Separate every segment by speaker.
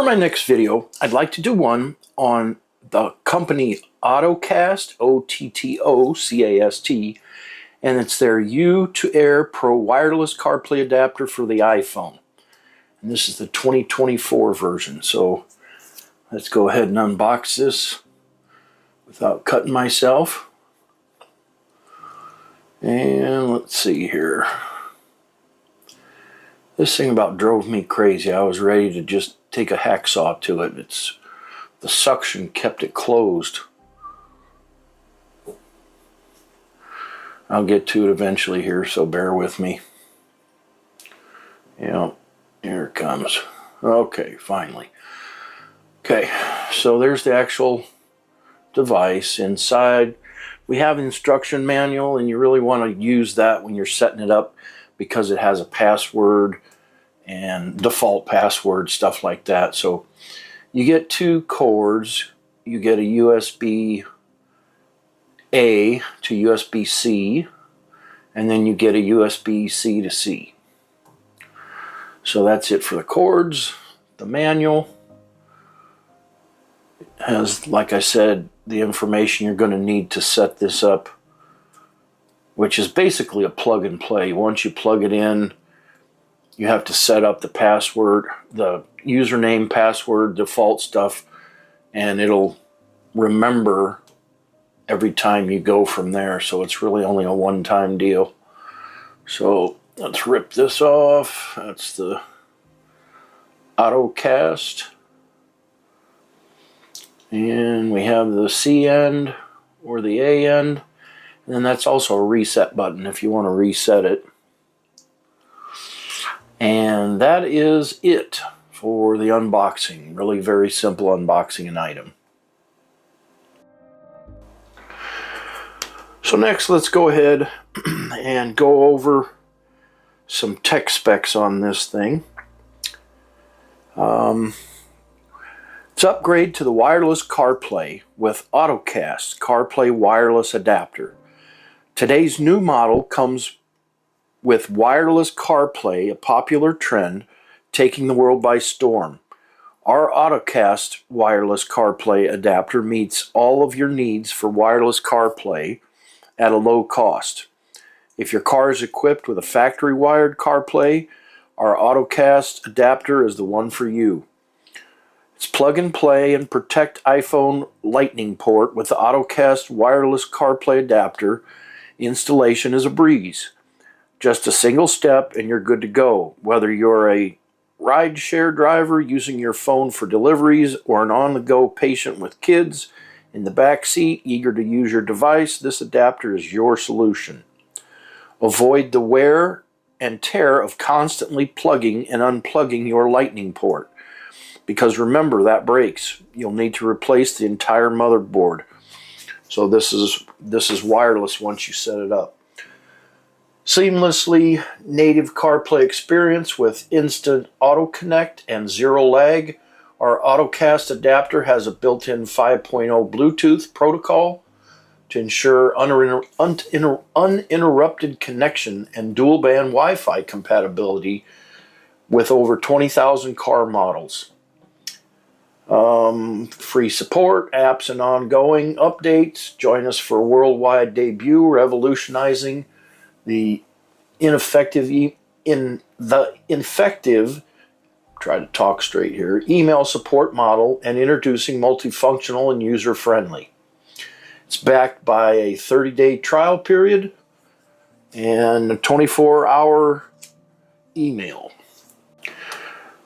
Speaker 1: For my next video, I'd like to do one on the company OTTOCAST, O-T-T-O-C-A-S-T, and it's their U-to-Air Pro Wireless CarPlay Adapter for the iPhone. And this is the 2024 version, so let's go ahead and unbox this without cutting myself. And let's see here. This thing about drove me crazy. I was ready to just take a hacksaw to it. The suction kept it closed. I'll get to it eventually here, so bear with me. Yeah, here it comes. Okay, finally. Okay, so there's the actual device. Inside we have an instruction manual, and you really want to use that when you're setting it up because it has a password and default password, stuff like that. So you get two cords. You get a USB-A to USB-C, and then you get a USB-C to C. So that's it for the cords. The manual has, like I said, the information you're going to need to set this up, which is basically a plug and play. Once you plug it in, you have to set up the password, the username, password, default stuff, and it'll remember every time you go from there. So it's really only a one-time deal. So let's rip this off. That's the OTTOCAST. And we have the C end or the A end. And then that's also a reset button if you want to reset it. And that is it for the unboxing. Really very simple unboxing an item. So next, let's go ahead and go over some tech specs on this thing. It's upgrade to the wireless CarPlay with OTTOCAST CarPlay Wireless Adapter. Today's new model comes with wireless CarPlay, a popular trend taking the world by storm. Our OTTOCAST Wireless CarPlay Adapter meets all of your needs for wireless CarPlay at a low cost. If your car is equipped with a factory-wired CarPlay, our OTTOCAST adapter is the one for you. It's plug and play and protect iPhone Lightning port with the OTTOCAST Wireless CarPlay Adapter. Installation is a breeze. Just a single step and you're good to go. Whether you're a rideshare driver using your phone for deliveries or an on-the-go patient with kids in the back seat eager to use your device, this adapter is your solution. Avoid the wear and tear of constantly plugging and unplugging your Lightning port. Because remember, that breaks. You'll need to replace the entire motherboard. So this is wireless once you set it up. Seamlessly native CarPlay experience with instant auto connect and zero lag. Our OTTOCAST adapter has a built-in 5.0 Bluetooth protocol to ensure uninterrupted connection and dual-band Wi-Fi compatibility with over 20,000 car models. Free support, apps and ongoing updates. Join us for a worldwide debut, revolutionizing the ineffective try to talk straight here, email support model, and introducing multifunctional and user-friendly. It's backed by a 30-day trial period and a 24-hour email.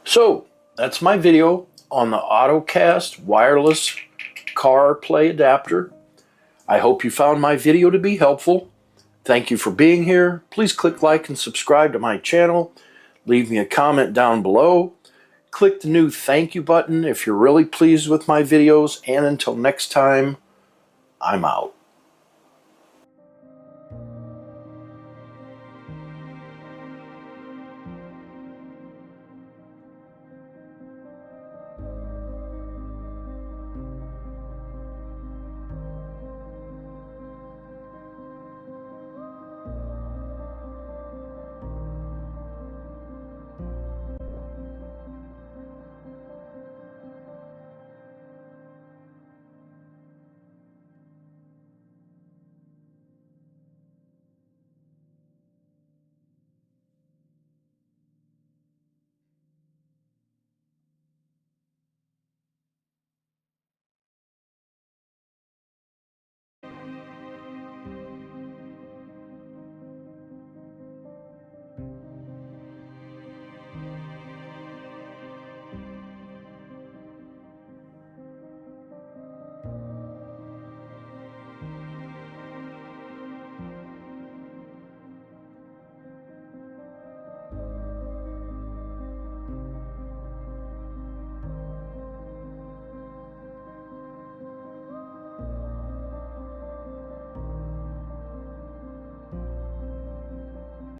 Speaker 1: So that's my video on the OTTOCAST Wireless CarPlay Adapter. I hope you found my video to be helpful. Thank you for being here. Please click like and subscribe to my channel. Leave me a comment down below. Click the new thank you button if you're really pleased with my videos. And until next time, I'm out.